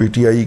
PTI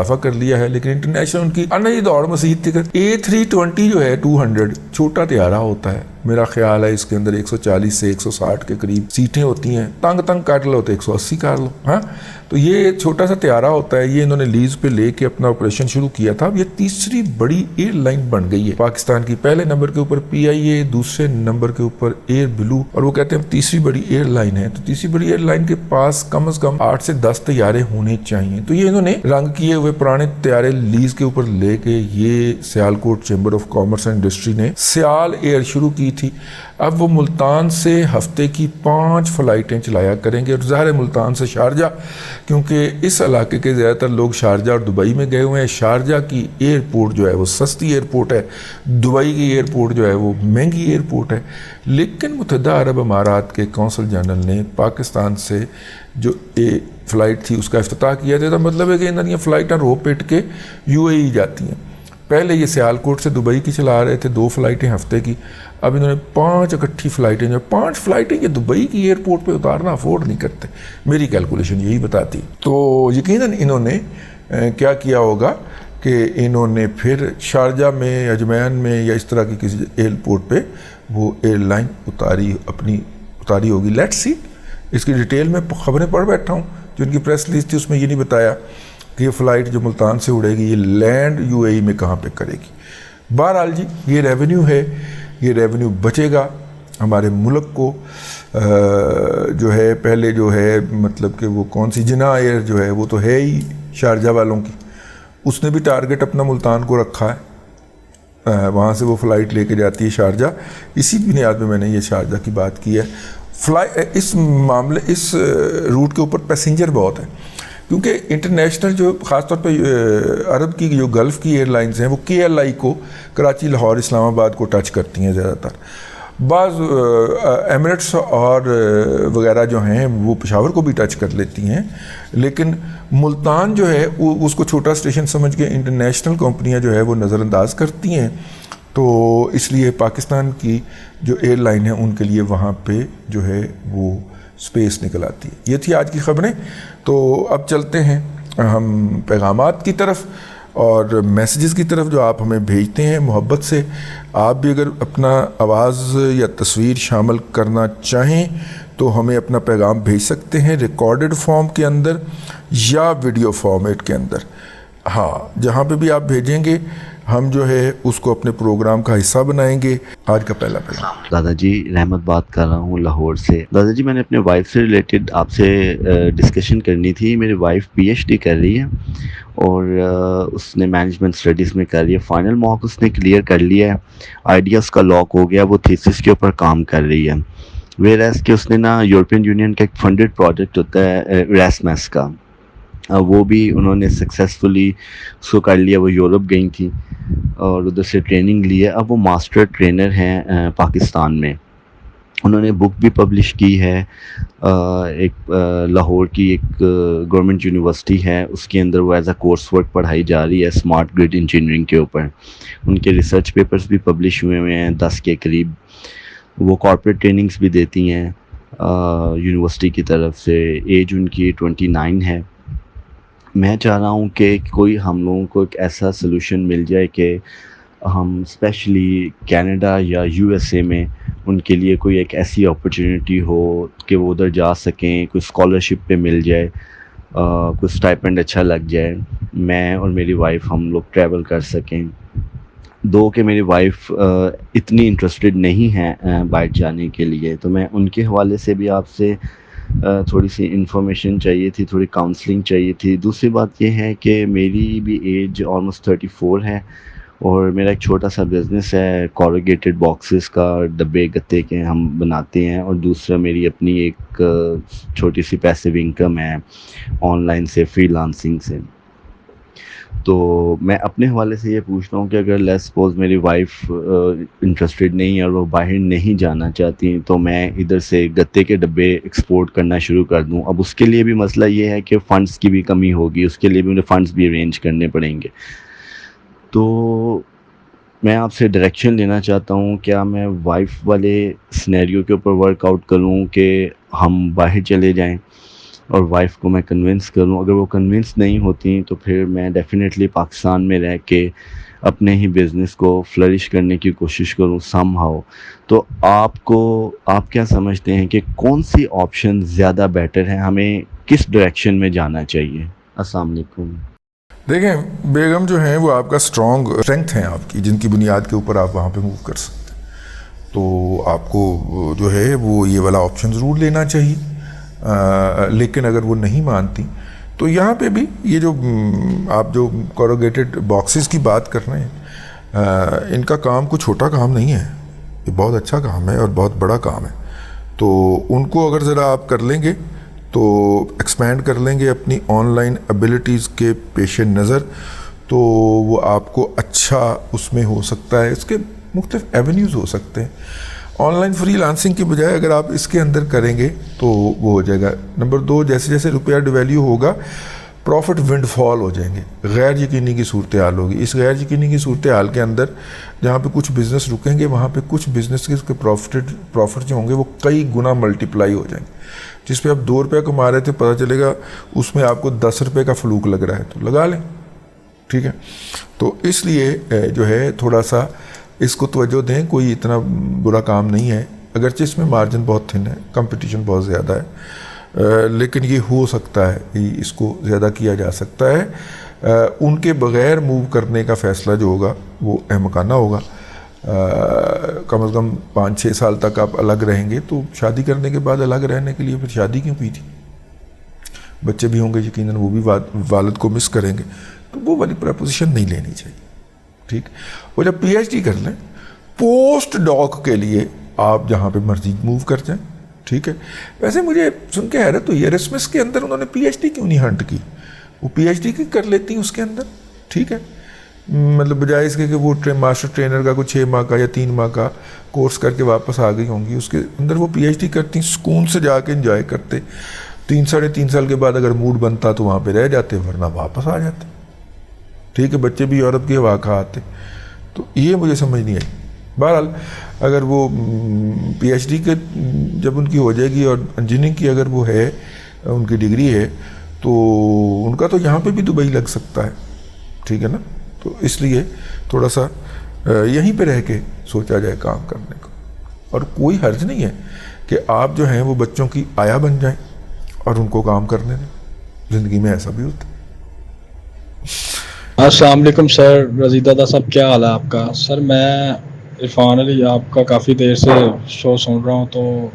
اضافہ کر لیا ہے، لیکن انٹرنیشنل ان کی نئی دور مزید تھی. A320 جو ہے 200 چھوٹا طیارہ ہوتا ہے، میرا خیال ہے اس کے اندر 140 سے 160 کے قریب سیٹیں ہوتی ہیں، تنگ کر لو تو 180 کر لو. ہاں تو یہ چھوٹا سا طیارہ ہوتا ہے، یہ انہوں نے لیز پہ لے کے اپنا آپریشن شروع کیا تھا. اب یہ تیسری بڑی ایئر لائن بن گئی ہے پاکستان کی. پہلے نمبر کے اوپر PIA، دوسرے نمبر کے اوپر ایئر بلو، اور وہ کہتے ہیں تیسری بڑی ایئر لائن ہے. تو تیسری بڑی ایئر لائن کے پاس کم از کم 8 سے 10 طیارے ہونے چاہیے. تو یہ انہوں نے رنگ کیے ہوئے پرانے طیارے لیز کے اوپر لے کے یہ Sialkot chamber of commerce and industry نے سیال ایئر شروع کی تھی. اب وہ ملتان سے ہفتے کی 5 فلائٹیں چلایا کریں گے، اور ظاہر ہے ملتان سے شارجہ، کیونکہ اس علاقے کے زیادہ تر لوگ شارجہ اور دبئی میں گئے ہوئے ہیں. شارجہ کی ایئرپورٹ جو ہے وہ سستی ایئرپورٹ ہے، دبئی کی ایئرپورٹ جو ہے وہ مہنگی ایئرپورٹ ہے. لیکن متحدہ عرب امارات کے قونصل جنرل نے پاکستان سے جو فلائٹ تھی اس کا افتتاح کیا تھا. مطلب ہے کہ انہوں نے یہ فلائٹیں رو پٹ کے UAE جاتی ہیں. پہلے یہ سیالکوٹ سے دبئی کی چلا رہے تھے 2 فلائٹیں ہفتے کی، اب انہوں نے 5 اکٹھی فلائٹیں، جو 5 فلائٹیں یہ دبئی کی ایئرپورٹ پہ اتارنا افورڈ نہیں کرتے. میری کیلکولیشن یہی بتاتی. تو یقیناً انہوں نے کیا کیا ہوگا کہ انہوں نے پھر شارجہ میں، اجمین میں یا اس طرح کی کسی ایئرپورٹ پہ وہ ایئر لائن اتاری ہوگی. Let's see. اس کی ڈیٹیل میں خبریں پڑھ بیٹھا ہوں، جو ان کی پریس ریلیز تھی اس میں یہ نہیں بتایا کہ یہ فلائٹ جو ملتان سے اڑے گی یہ لینڈ UAE میں کہاں پہ کرے گی. بہرحال جی یہ ریونیو ہے، یہ ریونیو بچے گا ہمارے ملک کو. جو ہے پہلے جو ہے مطلب کہ وہ کون سی جناح ایئر جو ہے وہ تو ہے ہی شارجہ والوں کی، اس نے بھی ٹارگٹ اپنا ملتان کو رکھا ہے، وہاں سے وہ فلائٹ لے کے جاتی ہے شارجہ. اسی بنیاد پہ میں نے یہ شارجہ کی بات کی ہے. اس روٹ کے اوپر پیسنجر بہت ہیں، کیونکہ انٹرنیشنل جو خاص طور پہ عرب کی جو گلف کی ایئر لائنز ہیں وہ KLI کو کراچی، لاہور، اسلام آباد کو ٹچ کرتی ہیں زیادہ تر. بعض ایمریٹس اور وغیرہ جو ہیں وہ پشاور کو بھی ٹچ کر لیتی ہیں، لیکن ملتان جو ہے اس کو چھوٹا اسٹیشن سمجھ کے انٹرنیشنل کمپنیاں جو ہے وہ نظر انداز کرتی ہیں. تو اس لیے پاکستان کی جو ایئر لائن ہے ان کے لیے وہاں پہ جو ہے وہ سپیس نکل آتی ہے. یہ تھی آج کی خبریں. تو اب چلتے ہیں ہم پیغامات کی طرف اور میسیجز کی طرف جو آپ ہمیں بھیجتے ہیں محبت سے. آپ بھی اگر اپنا آواز یا تصویر شامل کرنا چاہیں تو ہمیں اپنا پیغام بھیج سکتے ہیں ریکارڈڈ فارم کے اندر یا ویڈیو فارمیٹ کے اندر. ہاں جہاں پہ بھی آپ بھیجیں گے ہم جو ہے اس کو اپنے پروگرام کا حصہ بنائیں گے. آج کا پہلا پیغام. دادا جی رحمت بات کر رہا ہوں لاہور سے. دادا جی میں نے اپنے وائف سے ریلیٹڈ آپ سے ڈسکشن کرنی تھی. میری وائف PhD کر رہی ہے اور اس نے مینجمنٹ اسٹڈیز میں کر رہی ہے. فائنل مارک اس نے کلیئر کر لیا ہے، آئیڈیاز کا لاک ہو گیا، وہ تھیسس کے اوپر کام کر رہی ہے. ویئر کہ اس نے نا یورپین یونین کا ایک فنڈڈ پروجیکٹ ہوتا ہے ایراسمس کا، وہ بھی انہوں نے سکسیزفلی اس کو کر لیا. وہ یورپ گئی تھیں اور ادھر سے ٹریننگ لی ہے. اب وہ ماسٹر ٹرینر ہیں پاکستان میں. انہوں نے بک بھی پبلش کی ہے. ایک لاہور کی ایک گورنمنٹ یونیورسٹی ہے، اس کے اندر وہ ایز اے کورس ورک پڑھائی جا رہی ہے اسمارٹ گرڈ انجینئرنگ کے اوپر. ان کے ریسرچ پیپرز بھی پبلش ہوئے ہیں 10 کے قریب. وہ کارپوریٹ ٹریننگز بھی دیتی ہیں یونیورسٹی کی طرف سے. ایج ان کی 29 ہے. میں چاہ رہا ہوں کہ کوئی ہم لوگوں کو ایک ایسا سلوشن مل جائے کہ ہم اسپیشلی کینیڈا یا USA میں ان کے لیے کوئی ایک ایسی اپرچونیٹی ہو کہ وہ ادھر جا سکیں، کوئی اسکالرشپ پہ مل جائے، کوئی اسٹائپنڈ اچھا لگ جائے، میں اور میری وائف ہم لوگ ٹریول کر سکیں. دو کہ میری وائف اتنی انٹرسٹڈ نہیں ہیں باہر جانے کے لیے، تو میں ان کے حوالے سے بھی آپ سے تھوڑی سی انفارمیشن چاہیے تھی، تھوڑی کاؤنسلنگ چاہیے تھی. دوسری بات یہ ہے کہ میری بھی ایج آلموسٹ 34 ہے اور میرا ایک چھوٹا سا بزنس ہے کوروگیٹڈ باکسز کا، ڈبے گتے کے ہم بناتے ہیں. اور دوسرا میری اپنی ایک چھوٹی سی پیسیو انکم ہے آن لائن سے، فری لانسنگ سے. تو میں اپنے حوالے سے یہ پوچھ رہا ہوں کہ اگر لیٹس سپوز میری وائف انٹرسٹڈ نہیں ہے اور وہ باہر نہیں جانا چاہتی تو میں ادھر سے گتے کے ڈبے ایکسپورٹ کرنا شروع کر دوں. اب اس کے لیے بھی مسئلہ یہ ہے کہ فنڈز کی بھی کمی ہوگی، اس کے لیے بھی مجھے فنڈز بھی ارینج کرنے پڑیں گے. تو میں آپ سے ڈائریکشن لینا چاہتا ہوں، کیا میں وائف والے سینیریو کے اوپر ورک آؤٹ کروں کہ ہم باہر چلے جائیں اور وائف کو میں کنونس کروں. اگر وہ کنونس نہیں ہوتی تو پھر میں ڈیفینیٹلی پاکستان میں رہ کے اپنے ہی بزنس کو فلرش کرنے کی کوشش کروں سم ہاؤ. تو آپ کیا سمجھتے ہیں کہ کون سی آپشن زیادہ بیٹر ہے, ہمیں کس ڈائریکشن میں جانا چاہیے؟ السلام علیکم. دیکھیں بیگم جو ہیں وہ آپ کا اسٹرینگتھ ہیں آپ کی, جن کی بنیاد کے اوپر آپ وہاں پہ موو کر سکتے ہیں. تو آپ کو جو ہے وہ یہ والا آپشن ضرور لینا چاہیے. لیکن اگر وہ نہیں مانتی تو یہاں پہ بھی یہ جو آپ جو کوروگیٹڈ باکسز کی بات کر رہے ہیں, ان کا کام کوئی چھوٹا کام نہیں ہے, یہ بہت اچھا کام ہے اور بہت بڑا کام ہے. تو ان کو اگر ذرا آپ کر لیں گے تو ایکسپینڈ کر لیں گے اپنی آن لائن ایبیلٹیز کے پیش نظر, تو وہ آپ کو اچھا اس میں ہو سکتا ہے. اس کے مختلف ایونیوز ہو سکتے ہیں. آن لائن فری لانسنگ کی بجائے اگر آپ اس کے اندر کریں گے تو وہ ہو جائے گا. نمبر 2, جیسے جیسے روپیہ ڈیویلیو ہوگا پروفٹ ونڈ فال ہو جائیں گے, غیر یقینی کی صورتحال ہوگی. اس غیر یقینی کی صورتحال کے اندر جہاں پہ کچھ بزنس رکیں گے وہاں پہ کچھ بزنس کے پروفٹ جو ہوں گے وہ کئی گنا ملٹیپلائی ہو جائیں گے. جس پہ آپ 2 روپے کما رہے تھے, پتہ چلے گا اس میں آپ کو 10 روپے کا فلوک لگ رہا ہے, تو لگا لیں. ٹھیک ہے, تو اس لیے جو ہے تھوڑا سا اس کو توجہ دیں. کوئی اتنا برا کام نہیں ہے, اگرچہ اس میں مارجن بہت تھن ہے, کمپٹیشن بہت زیادہ ہے, لیکن یہ ہو سکتا ہے, اس کو زیادہ کیا جا سکتا ہے. ان کے بغیر موو کرنے کا فیصلہ جو ہوگا وہ احمقانہ ہوگا. کم از کم 5-6 سال تک آپ الگ رہیں گے, تو شادی کرنے کے بعد الگ رہنے کے لیے پھر شادی کیوں کی تھی؟ بچے بھی ہوں گے یقیناً, وہ بھی والد کو مس کریں گے, تو وہ والی پرپوزیشن نہیں لینی چاہیے. ٹھیک, وہ جب پی ایچ ڈی کر لیں پوسٹ ڈاک کے لیے آپ جہاں پہ مرضی موو کر جائیں. ٹھیک ہے, ویسے مجھے سن کے حیرت ہوئی ہے رسمس کے اندر انہوں نے پی ایچ ڈی کیوں نہیں ہنٹ کی؟ وہ پی ایچ ڈی کی کر لیتی ہیں اس کے اندر. ٹھیک ہے, مطلب بجائے اس کے کہ وہ ماسٹر ٹرینر کا کوئی 6 ماہ کا یا 3 ماہ کا کورس کر کے واپس آ گئی ہوں گی, اس کے اندر وہ پی ایچ ڈی کرتی, سکون سے جا کے انجوائے کرتے. 3-3.5 سال کے بعد اگر موڈ بنتا تو وہاں پہ رہ جاتے, ورنہ واپس آ جاتے. ٹھیک ہے, بچے بھی یورپ کے ہوا کھا آتے. تو یہ مجھے سمجھ نہیں آئی. بہرحال اگر وہ پی ایچ ڈی کے جب ان کی ہو جائے گی اور انجینئرنگ کی اگر وہ ہے, ان کی ڈگری ہے, تو ان کا تو یہاں پہ بھی دبئی لگ سکتا ہے. ٹھیک ہے نا, تو اس لیے تھوڑا سا یہیں پہ رہ کے سوچا جائے کام کرنے کو. اور کوئی حرج نہیں ہے کہ آپ جو ہیں وہ بچوں کی آیا بن جائیں اور ان کو کام کرنے دیں. زندگی میں ایسا بھی ہوتا ہے. السلام علیکم سر, رضی دادا صاحب کیا حال ہے آپ کا؟ سر میں عرفان علی آپ کا کافی دیر سے شو سن رہا ہوں. تو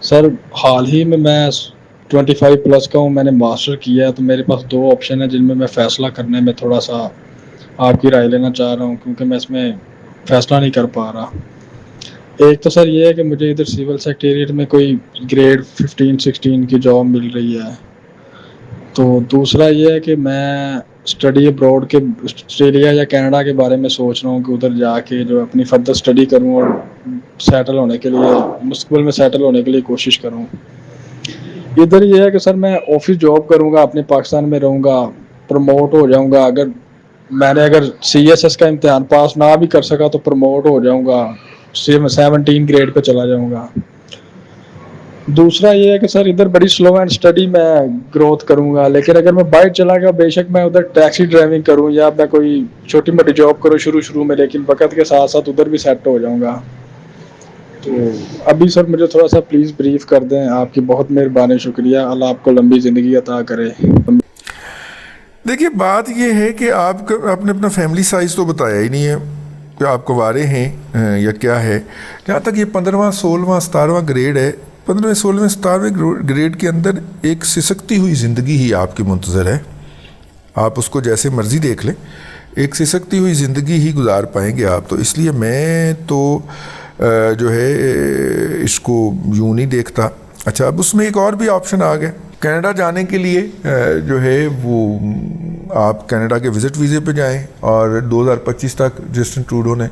سر حال ہی میں 25+ کا ہوں, میں نے ماسٹر کیا ہے, تو میرے پاس 2 آپشن ہیں جن میں فیصلہ کرنے میں تھوڑا سا آپ کی رائے لینا چاہ رہا ہوں, کیونکہ میں اس میں فیصلہ نہیں کر پا رہا. ایک تو سر یہ ہے کہ مجھے ادھر سول سیکریٹریٹ میں کوئی گریڈ 15-16 کی جاب مل رہی ہے. تو دوسرا یہ ہے کہ میں اسٹڈی ابراڈ کے آسٹریلیا یا کینیڈا کے بارے میں سوچ رہا ہوں کہ ادھر جا کے جو اپنی فردر اسٹڈی کروں اور سیٹل ہونے کے لیے, مستقبل میں سیٹل ہونے کے لیے کوشش کروں. ادھر یہ ہے کہ سر میں آفس جاب کروں گا, اپنے پاکستان میں رہوں گا, پروموٹ ہو جاؤں گا. اگر CSS کا امتحان پاس نہ بھی کر سکا تو پروموٹ ہو جاؤں گا, 17 گریڈ پہ چلا جاؤں گا. دوسرا یہ ہے کہ سر ادھر بڑی سلو اینڈ اسٹڈی میں گروتھ کروں گا, لیکن اگر میں باہر چلا گیا بے شک میں ادھر ٹیکسی ڈرائیونگ کروں یا میں کوئی چھوٹی موٹی جاب کروں شروع میں, لیکن وقت کے ساتھ ساتھ ادھر بھی سیٹ ہو جاؤں گا. تو ابھی سر مجھے تھوڑا سا پلیز بریف کر دیں, آپ کی بہت مہربانی, شکریہ. اللہ آپ کو لمبی زندگی عطا کرے. دیکھیے بات یہ ہے کہ آپ نے اپنا فیملی سائز تو بتایا ہی نہیں ہے کہ آپ کوارے ہیں یا کیا ہے. جہاں تک یہ 15واں 16واں 17واں گریڈ ہے, 15ویں 16ویں 17ویں گریڈ کے اندر ایک سسکتی ہوئی زندگی ہی آپ کی منتظر ہے. آپ اس کو جیسے مرضی دیکھ لیں, ایک سسکتی ہوئی زندگی ہی گزار پائیں گے آپ. تو اس لیے میں تو جو ہے اس کو یوں نہیں دیکھتا. اچھا, اب اس میں ایک اور بھی آپشن آ گیا. کینیڈا جانے کے لیے جو ہے وہ آپ کینیڈا کے وزٹ ویزے پہ جائیں, اور 2025 تک جسٹن ٹروڈو نے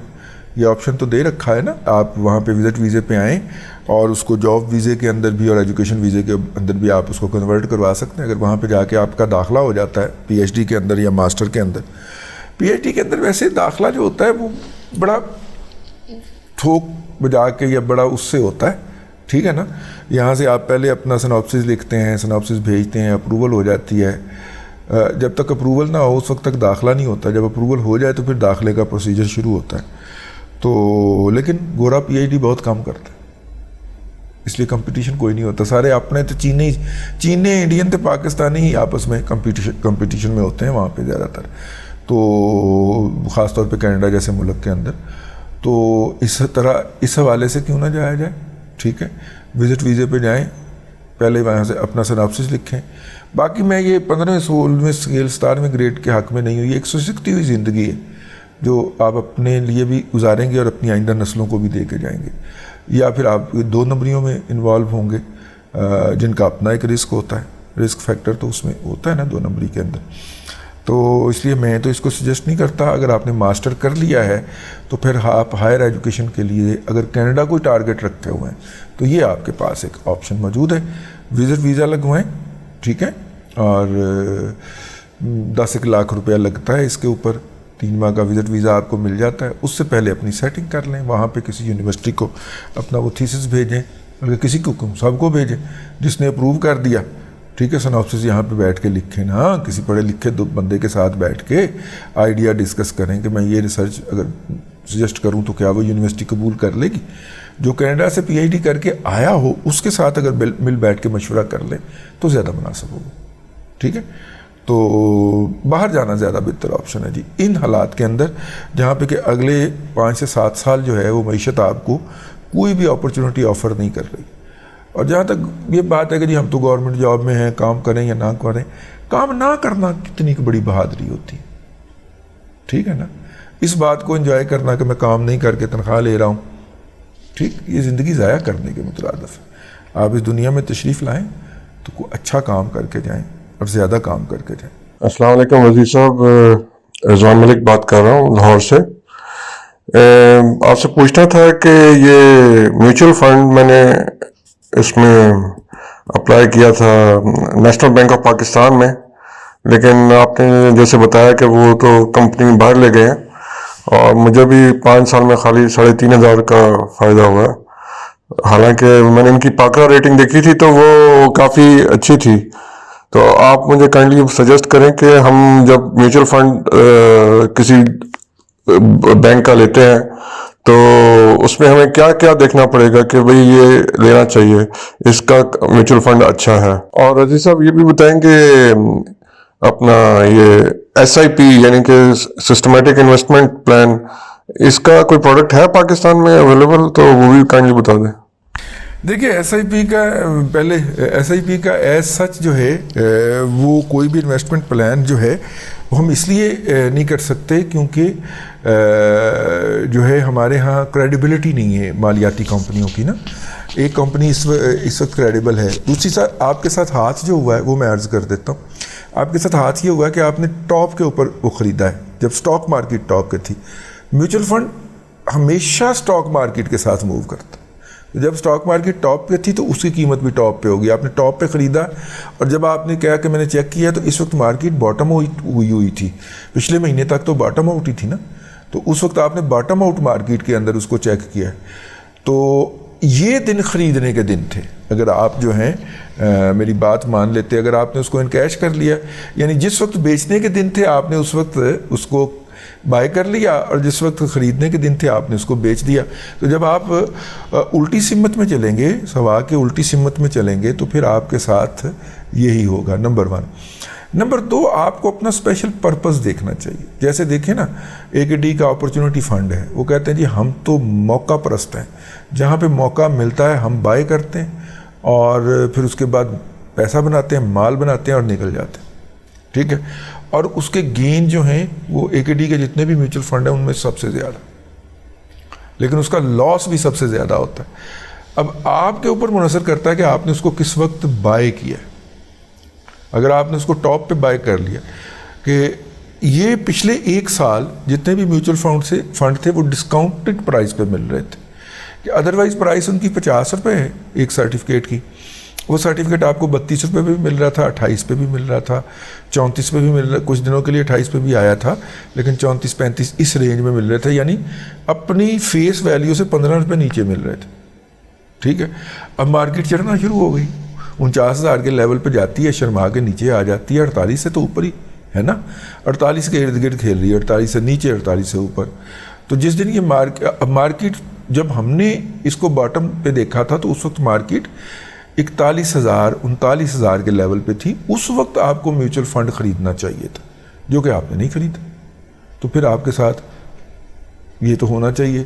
یہ آپشن تو دے رکھا ہے نا, آپ وہاں پہ وزٹ ویزے پہ آئیں اور اس کو جاب ویزے کے اندر بھی اور ایجوکیشن ویزے کے اندر بھی آپ اس کو کنورٹ کروا سکتے ہیں. اگر وہاں پہ جا کے آپ کا داخلہ ہو جاتا ہے پی ایچ ڈی کے اندر یا ماسٹر کے اندر. پی ایچ ڈی کے اندر ویسے داخلہ جو ہوتا ہے وہ بڑا ٹھوک بجا کے یا بڑا اس سے ہوتا ہے. ٹھیک ہے نا. یہاں سے آپ پہلے اپنا سناپسس لکھتے ہیں, سناپسس بھیجتے ہیں, اپروول ہو جاتی ہے. جب تک اپروول نہ ہو اس وقت تک داخلہ نہیں ہوتا. جب اپروول ہو جائے تو پھر داخلے کا پروسیجر شروع ہوتا ہے. تو لیکن گورا پی ایچ ڈی بہت کم کرتا ہے, اس لیے کمپٹیشن کوئی نہیں ہوتا. سارے اپنے تو چینے انڈین تو پاکستانی ہی آپس میں کمپٹیشن میں ہوتے ہیں وہاں پہ زیادہ تر, تو خاص طور پہ کینیڈا جیسے ملک کے اندر. تو اس طرح اس حوالے سے کیوں نہ جایا جائے. ٹھیک ہے, وزٹ ویزے پہ جائیں, پہلے وہاں سے اپنا سناپسس لکھیں. باقی میں یہ 15ویں 16ویں اسکیل 17ویں گریڈ کے حق میں نہیں ہوئی. ایک سسکتی ہوئی زندگی ہے جو آپ اپنے لیے بھی گزاریں گے اور اپنی آئندہ نسلوں کو بھی دے کے جائیں گے. یا پھر آپ 2 نمبریوں میں انوالو ہوں گے جن کا اپنا ایک رسک ہوتا ہے. رسک فیکٹر تو اس میں ہوتا ہے نا 2 نمبری کے اندر. تو اس لیے میں تو اس کو سجیسٹ نہیں کرتا. اگر آپ نے ماسٹر کر لیا ہے تو پھر آپ ہائر ایجوکیشن کے لیے اگر کینیڈا کوئی ٹارگٹ رکھتے ہوئے ہیں تو یہ آپ کے پاس ایک آپشن موجود ہے. وزٹ ویزا لگوائیں, ٹھیک ہے, اور 10 لاکھ روپیہ لگتا ہے اس کے اوپر. 3 ماہ کا وزٹ ویزا آپ کو مل جاتا ہے. اس سے پہلے اپنی سیٹنگ کر لیں, وہاں پہ کسی یونیورسٹی کو اپنا وہ تھیسس بھیجیں, اگر کسی کو سب کو بھیجیں جس نے اپروو کر دیا. ٹھیک ہے, سناپسس یہاں پہ بیٹھ کے لکھیں نا, کسی پڑھے لکھے 2 بندے کے ساتھ بیٹھ کے آئیڈیا ڈسکس کریں کہ میں یہ ریسرچ اگر سجیسٹ کروں تو کیا وہ یونیورسٹی قبول کر لے گی. جو کینیڈا سے پی ایچ ڈی کر کے آیا ہو اس کے ساتھ اگر مل بیٹھ کے مشورہ کر لیں تو زیادہ مناسب ہوگا. ٹھیک ہے, تو باہر جانا زیادہ بہتر آپشن ہے جی ان حالات کے اندر جہاں پہ کہ اگلے 5 سے 7 سال جو ہے وہ معیشت آپ کو کوئی بھی اپرچونٹی آفر نہیں کر رہی. اور جہاں تک یہ بات ہے کہ جی ہم تو گورنمنٹ جاب میں ہیں, کام کریں یا نہ کریں, کام نہ کرنا کتنی بڑی بہادری ہوتی ہے. ٹھیک ہے نا, اس بات کو انجوائے کرنا کہ میں کام نہیں کر کے تنخواہ لے رہا ہوں, ٹھیک, یہ زندگی ضائع کرنے کے مترادف ہے. آپ اس دنیا میں تشریف لائیں تو کوئی اچھا کام کر کے جائیں اور زیادہ کام کر کے جائیں. السلام علیکم وزیر صاحب, رضوان ملک بات کر رہا ہوں لاہور سے. آپ سے پوچھنا تھا کہ یہ میوچل فنڈ میں نے اس میں اپلائی کیا تھا نیشنل بینک آف پاکستان میں, لیکن آپ نے جیسے بتایا کہ وہ تو کمپنی میں باہر لے گئے ہیں اور مجھے بھی 5 سال میں خالی 3,500 کا فائدہ ہوا. حالانکہ میں نے ان کی پاکرا ریٹنگ دیکھی تھی تو وہ کافی اچھی تھی. تو آپ مجھے کائنڈلی سجیسٹ کریں کہ ہم جب میوچل فنڈ کسی بینک کا لیتے ہیں تو اس میں ہمیں کیا کیا دیکھنا پڑے گا کہ بھئی یہ لینا چاہیے, اس کا میوچل فنڈ اچھا ہے. اور عزیز صاحب یہ بھی بتائیں کہ اپنا یہ SIP یعنی کہ سسٹمیٹک انویسٹمنٹ پلان, اس کا کوئی پروڈکٹ ہے پاکستان میں اویلیبل, تو وہ بھی کائنڈلی بتا دیں. دیکھیے SIP کا پہلے SIP کا ایز سچ جو ہے وہ کوئی بھی انویسٹمنٹ پلان جو ہے وہ ہم اس لیے نہیں کر سکتے کیونکہ جو ہے ہمارے ہاں کریڈیبلٹی نہیں ہے مالیاتی کمپنیوں کی نا. ایک کمپنی اس وقت کریڈیبل ہے. دوسری ساتھ آپ کے ساتھ ہاتھ جو ہوا ہے وہ میں عرض کر دیتا ہوں. آپ کے ساتھ ہاتھ یہ ہوا ہے کہ آپ نے ٹاپ کے اوپر وہ خریدا ہے جب سٹاک مارکیٹ ٹاپ کے تھی. میوچل فنڈ ہمیشہ سٹاک مارکیٹ کے ساتھ موو کرتا. جب سٹاک مارکیٹ ٹاپ پہ تھی تو اس کی قیمت بھی ٹاپ پہ ہوگی. آپ نے ٹاپ پہ خریدا اور جب آپ نے کہا کہ میں نے چیک کیا تو اس وقت مارکیٹ باٹم ہوئی تھی. پچھلے مہینے تک تو باٹم آؤٹ ہی تھی نا, تو اس وقت آپ نے باٹم آؤٹ مارکیٹ کے اندر اس کو چیک کیا. تو یہ دن خریدنے کے دن تھے. اگر آپ جو ہیں میری بات مان لیتے, اگر آپ نے اس کو انکیش کر لیا, یعنی جس وقت بیچنے کے دن تھے آپ نے اس وقت اس کو بائی کر لیا اور جس وقت خریدنے کے دن تھے آپ نے اس کو بیچ دیا. تو جب آپ الٹی سمت میں چلیں گے, سوا کے الٹی سمت میں چلیں گے تو پھر آپ کے ساتھ یہی ہوگا. نمبر 1. نمبر 2, آپ کو اپنا اسپیشل پرپز دیکھنا چاہیے. جیسے دیکھیں نا AKD کا اپرچونٹی فنڈ ہے, وہ کہتے ہیں جی ہم تو موقع پرست ہیں, جہاں پہ موقع ملتا ہے ہم بائی کرتے ہیں اور پھر اس کے بعد پیسہ بناتے ہیں, مال بناتے ہیں اور نکل جاتے ہیں. ٹھیک ہے, اور اس کے گین جو ہیں وہ AKD کے جتنے بھی میوچل فنڈ ہیں ان میں سب سے زیادہ, لیکن اس کا لاس بھی سب سے زیادہ ہوتا ہے. اب آپ کے اوپر منحصر کرتا ہے کہ آپ نے اس کو کس وقت بائی کیا. اگر آپ نے اس کو ٹاپ پہ بائی کر لیا کہ یہ پچھلے 1 سال جتنے بھی میوچل فنڈ تھے وہ ڈسکاؤنٹڈ پرائز پہ مل رہے تھے, کہ ادروائز پرائز ان کی 50 روپے ہے ایک سرٹیفکیٹ کی. وہ سرٹیفکیٹ آپ کو 32 روپے پہ بھی مل رہا تھا, 28 پہ بھی مل رہا تھا, 34 پہ بھی مل رہا, کچھ دنوں کے لیے 28 پہ بھی آیا تھا, لیکن 34-35 اس رینج میں مل رہے تھے, یعنی اپنی فیس ویلیو سے 15 روپے نیچے مل رہے تھے. ٹھیک ہے. اب مارکیٹ چڑھنا شروع ہو گئی, 49,000 کے لیول پہ جاتی ہے, شرما کے نیچے آ جاتی ہے, 48 سے تو اوپر ہی ہے نا, 48 کے ارد گرد کھیل رہی ہے, 48 سے نیچے 48 سے اوپر. تو جس دن یہ مارکیٹ جب ہم نے اس کو باٹم پہ دیکھا تھا تو اس وقت مارکیٹ 41,000 39,000 کے لیول پہ تھی. اس وقت آپ کو میوچل فنڈ خریدنا چاہیے تھا, جو کہ آپ نے نہیں خریدا. تو پھر آپ کے ساتھ یہ تو ہونا چاہیے.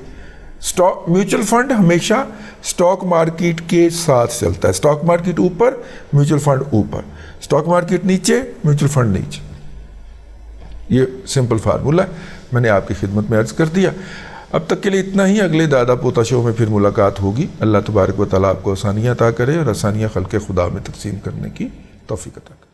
میوچل فنڈ ہمیشہ اسٹاک مارکیٹ کے ساتھ چلتا ہے. اسٹاک مارکیٹ اوپر, میوچل فنڈ اوپر, اسٹاک مارکیٹ نیچے, میوچل فنڈ نیچے. یہ سمپل فارمولا ہے, میں نے آپ کی خدمت میں عرض کر دیا. اب تک کے لیے اتنا ہی. اگلے دادا پوتا شو میں پھر ملاقات ہوگی. اللہ تبارک و تعالیٰ آپ کو آسانیاں عطا کرے اور آسانیاں خلق خدا میں تقسیم کرنے کی توفیق عطا کرے.